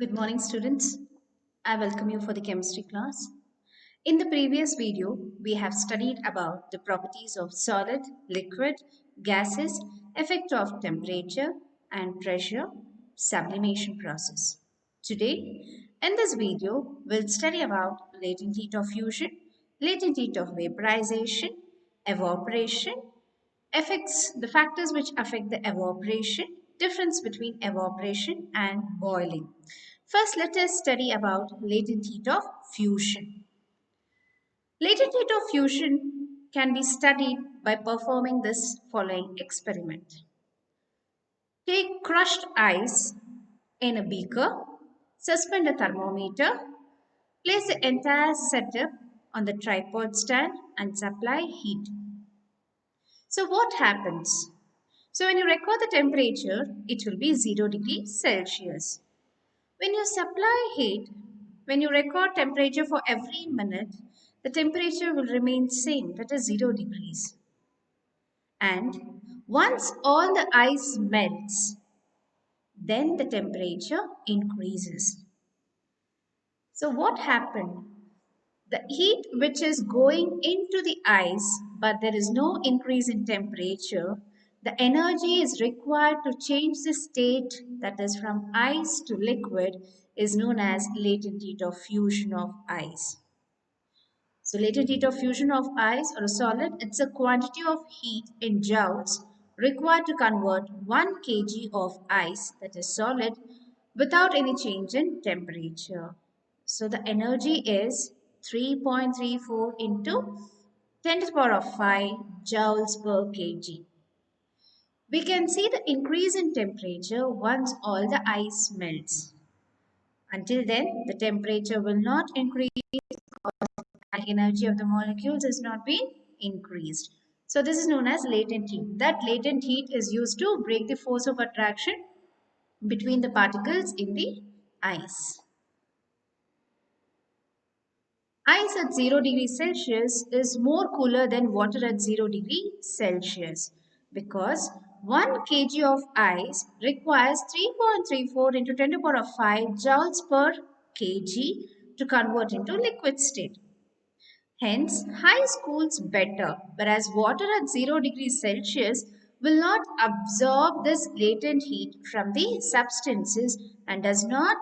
Good morning, students. I welcome you for the chemistry class. In the previous video, we have studied about the properties of solid, liquid, gases, effect of temperature and pressure, sublimation process. Today, in this video, we'll study about latent heat of fusion, latent heat of vaporization, evaporation, the factors which affect the evaporation, difference between evaporation and boiling. First, let us study about latent heat of fusion. Latent heat of fusion can be studied by performing this following experiment. Take crushed ice in a beaker, suspend a thermometer, place the entire setup on the tripod stand and supply heat. So what happens? So when you record the temperature, it will be 0 degrees Celsius. When you supply heat, when you record temperature for every minute, the temperature will remain same, that is 0 degrees. And once all the ice melts, then the temperature increases. So what happened? The heat which is going into the ice, but there is no increase in temperature, the energy is required to change the state, that is from ice to liquid, is known as latent heat of fusion of ice. So latent heat of fusion of ice or a solid, it's a quantity of heat in joules required to convert 1 kg of ice, that is solid, without any change in temperature. So the energy is 3.34 into 10 to the power of 5 joules per kg. We can see the increase in temperature once all the ice melts. Until then, the temperature will not increase and energy of the molecules is not being increased. So this is known as latent heat. That latent heat is used to break the force of attraction between the particles in the ice. Ice at 0 degrees Celsius is more cooler than water at 0 degrees Celsius because 1 kg of ice requires 3.34 into 10 to the power of 5 joules per kg to convert into liquid state. Hence, ice cools better, whereas water at 0 degrees Celsius will not absorb this latent heat from the substances and does not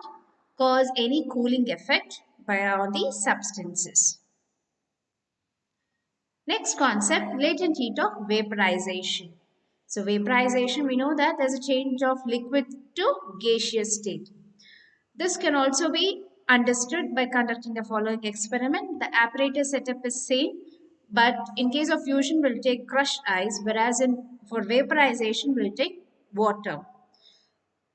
cause any cooling effect on the substances. Next concept, latent heat of vaporization. So vaporization, we know that there's a change of liquid to gaseous state. This can also be understood by conducting the following experiment. The apparatus setup is same, but in case of fusion, we'll take crushed ice, whereas for vaporization, we'll take water.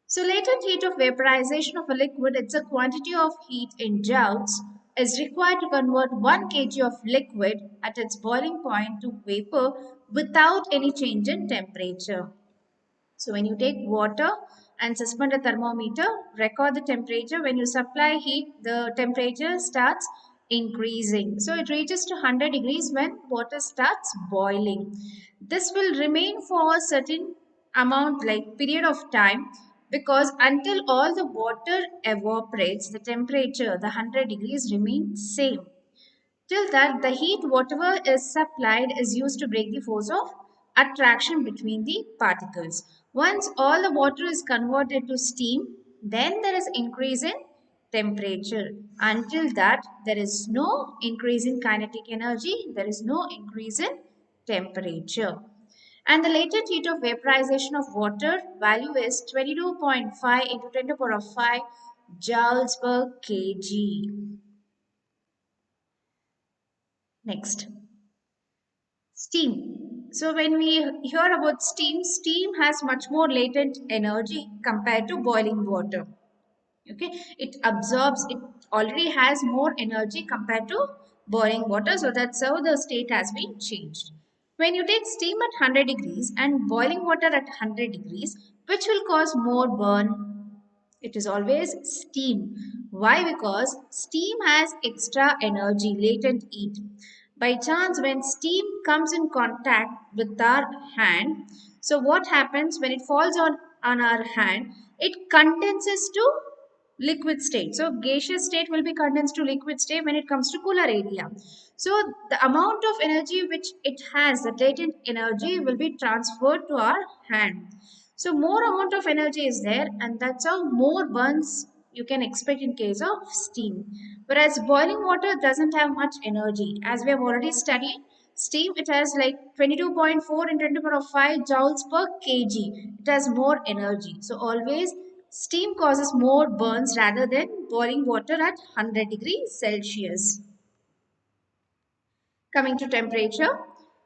So latent heat of vaporization of a liquid, it's a quantity of heat in joules, is required to convert 1 kg of liquid at its boiling point to vapor without any change in temperature. So when you take water and suspend a thermometer, record the temperature. When you supply heat, the temperature starts increasing. So it reaches to 100 degrees when water starts boiling. This will remain for a certain amount like period of time because until all the water evaporates, the temperature, the 100 degrees remains same. Till that, the heat, whatever is supplied, is used to break the force of attraction between the particles. Once all the water is converted to steam, then there is increase in temperature. Until that, there is no increase in kinetic energy, there is no increase in temperature. And the latent heat of vaporization of water value is 22.5 into 10 to the power of 5 joules per kg. Next. Steam. So when we hear about steam, steam has much more latent energy compared to boiling water. Okay, it absorbs, it already has more energy compared to boiling water. So that's how the state has been changed. When you take steam at 100 degrees and boiling water at 100 degrees, which will cause more burn? It is always steam. Why? Because steam has extra energy, latent heat. By chance, when steam comes in contact with our hand, so what happens when it falls on our hand? It condenses to liquid state. So gaseous state will be condensed to liquid state when it comes to cooler area. So the amount of energy which it has, the latent energy, will be transferred to our hand. So more amount of energy is there, and that's how more burns you can expect in case of steam. Whereas boiling water doesn't have much energy. As we have already studied, steam, it has like 22.4 and 10 to the power of 5 joules per kg. It has more energy. So always steam causes more burns rather than boiling water at 100 degrees Celsius. Coming to temperature,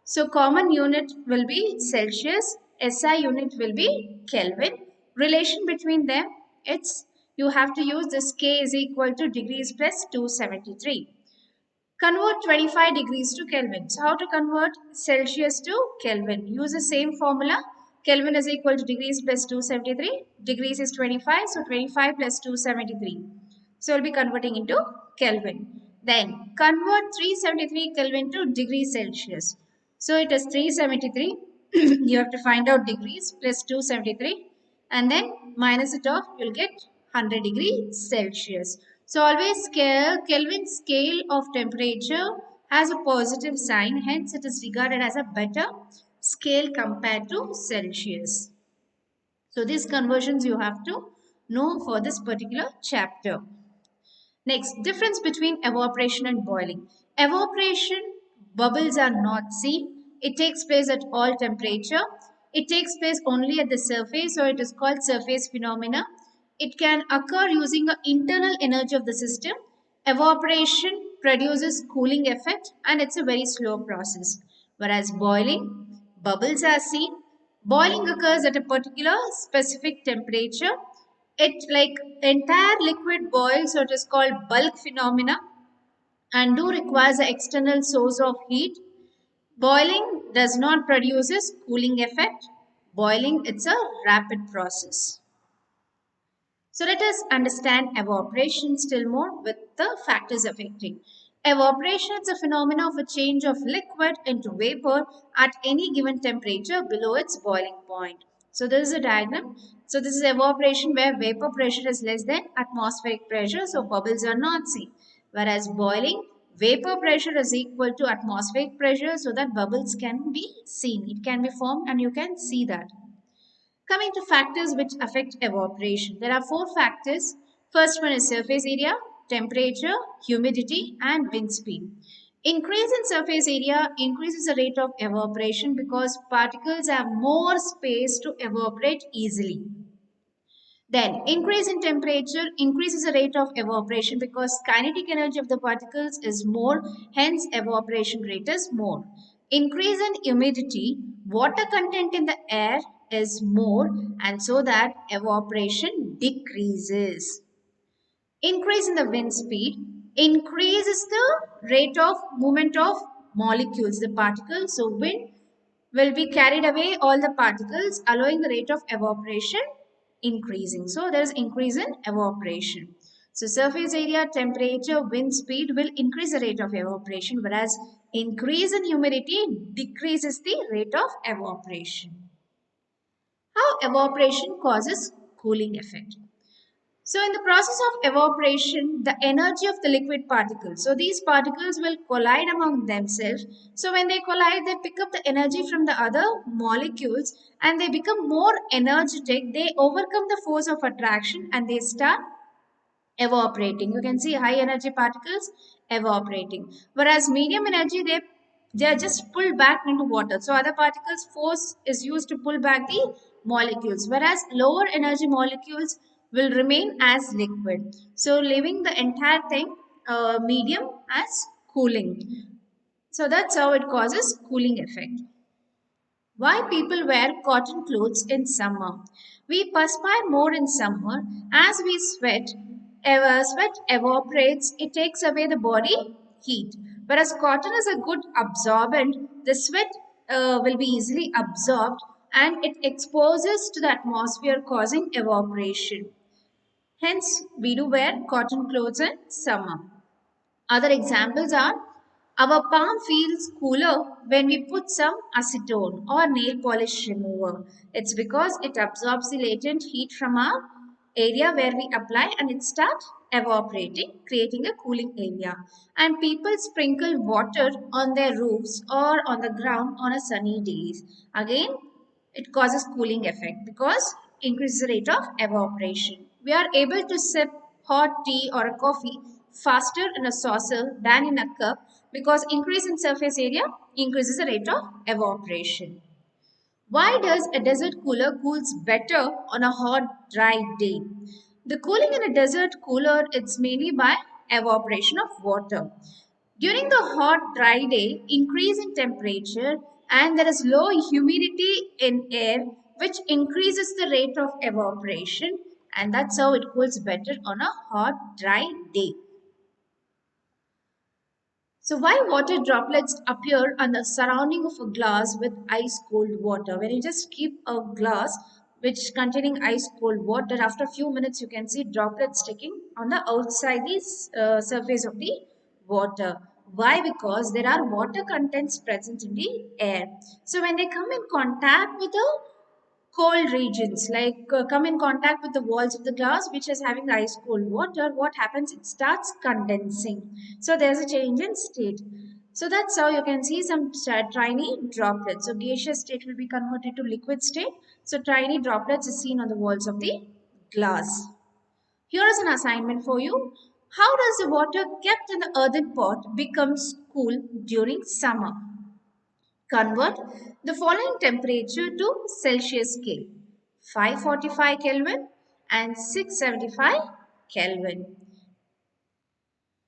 so common unit will be Celsius, SI unit will be Kelvin. Relation between them, it's you have to use this K is equal to degrees plus 273. Convert 25 degrees to Kelvin. So how to convert Celsius to Kelvin? Use the same formula. Kelvin is equal to degrees plus 273. Degrees is 25. So 25 plus 273. So we'll be converting into Kelvin. Then convert 373 Kelvin to degrees Celsius. So it is 373. You have to find out degrees plus 273 and then minus it off, you'll get 100 degrees Celsius. So always Kelvin scale of temperature has a positive sign, hence it is regarded as a better scale compared to Celsius. So these conversions you have to know for this particular chapter. Next, difference between evaporation and boiling. Evaporation, bubbles are not seen. It takes place at all temperature. It takes place only at the surface, so it is called surface phenomena. It can occur using the internal energy of the system. Evaporation produces cooling effect and it's a very slow process. Whereas boiling, bubbles are seen. Boiling occurs at a particular specific temperature. It like entire liquid boils, so it is called bulk phenomena and do requires an external source of heat. Boiling does not produces cooling effect. Boiling, it's a rapid process. So let us understand evaporation still more with the factors affecting. Evaporation is a phenomenon of a change of liquid into vapor at any given temperature below its boiling point. So this is a diagram. So this is evaporation where vapor pressure is less than atmospheric pressure, so bubbles are not seen. Whereas boiling, vapor pressure is equal to atmospheric pressure, so that bubbles can be seen. It can be formed and you can see that. Coming to factors which affect evaporation, there are four factors. First one is surface area, temperature, humidity, and wind speed. Increase in surface area increases the rate of evaporation because particles have more space to evaporate easily. Then, increase in temperature increases the rate of evaporation because kinetic energy of the particles is more, hence evaporation rate is more. Increase in humidity, water content in the air is more and so that evaporation decreases. Increase in the wind speed increases the rate of movement of molecules, the particles. So wind will be carried away all the particles, allowing the rate of evaporation increasing. So there is increase in evaporation. So surface area, temperature, wind speed will increase the rate of evaporation, whereas increase in humidity decreases the rate of evaporation. How evaporation causes cooling effect. So in the process of evaporation, the energy of the liquid particles. So these particles will collide among themselves. So when they collide, they pick up the energy from the other molecules and they become more energetic. They overcome the force of attraction and they start evaporating. You can see high energy particles evaporating. Whereas medium energy, they are just pulled back into water. So other particles force is used to pull back the molecules. Whereas lower energy molecules will remain as liquid. So leaving the entire thing medium as cooling. So that's how it causes cooling effect. Why people wear cotton clothes in summer? We perspire more in summer as we sweat. Sweat evaporates, it takes away the body heat. Whereas cotton is a good absorbent, the sweat will be easily absorbed and it exposes to the atmosphere causing evaporation. Hence, we do wear cotton clothes in summer. Other examples are our palm feels cooler when we put some acetone or nail polish remover. It's because it absorbs the latent heat from our area where we apply and it starts evaporating, creating a cooling area. And people sprinkle water on their roofs or on the ground on a sunny days. Again, it causes cooling effect because increases the rate of evaporation. We are able to sip hot tea or a coffee faster in a saucer than in a cup because increase in surface area increases the rate of evaporation. Why does a desert cooler cools better on a hot, dry day? The cooling in a desert cooler it's mainly by evaporation of water. During the hot, dry day, increase in temperature and there is low humidity in air which increases the rate of evaporation and that's how it cools better on a hot, dry day. So why water droplets appear on the surrounding of a glass with ice cold water? When you just keep a glass which containing ice cold water, after a few minutes you can see droplets sticking on the outside the surface of the water. Why? Because there are water contents present in the air. So when they come in contact with the cold regions like come in contact with the walls of the glass which is having ice cold water, what happens, it starts condensing, so there's a change in state. So that's how you can see some tiny droplets. So gaseous state will be converted to liquid state, so tiny droplets is seen on the walls of the glass. Here is an assignment for you. How does the water kept in the earthen pot becomes cool during summer? Convert the following temperature to Celsius scale: 545 Kelvin and 675 Kelvin.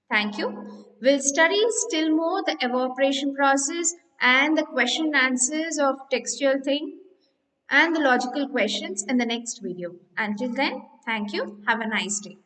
Thank you. We'll study still more the evaporation process and the question and answers of textual thing and the logical questions in the next video. Until then, thank you. Have a nice day.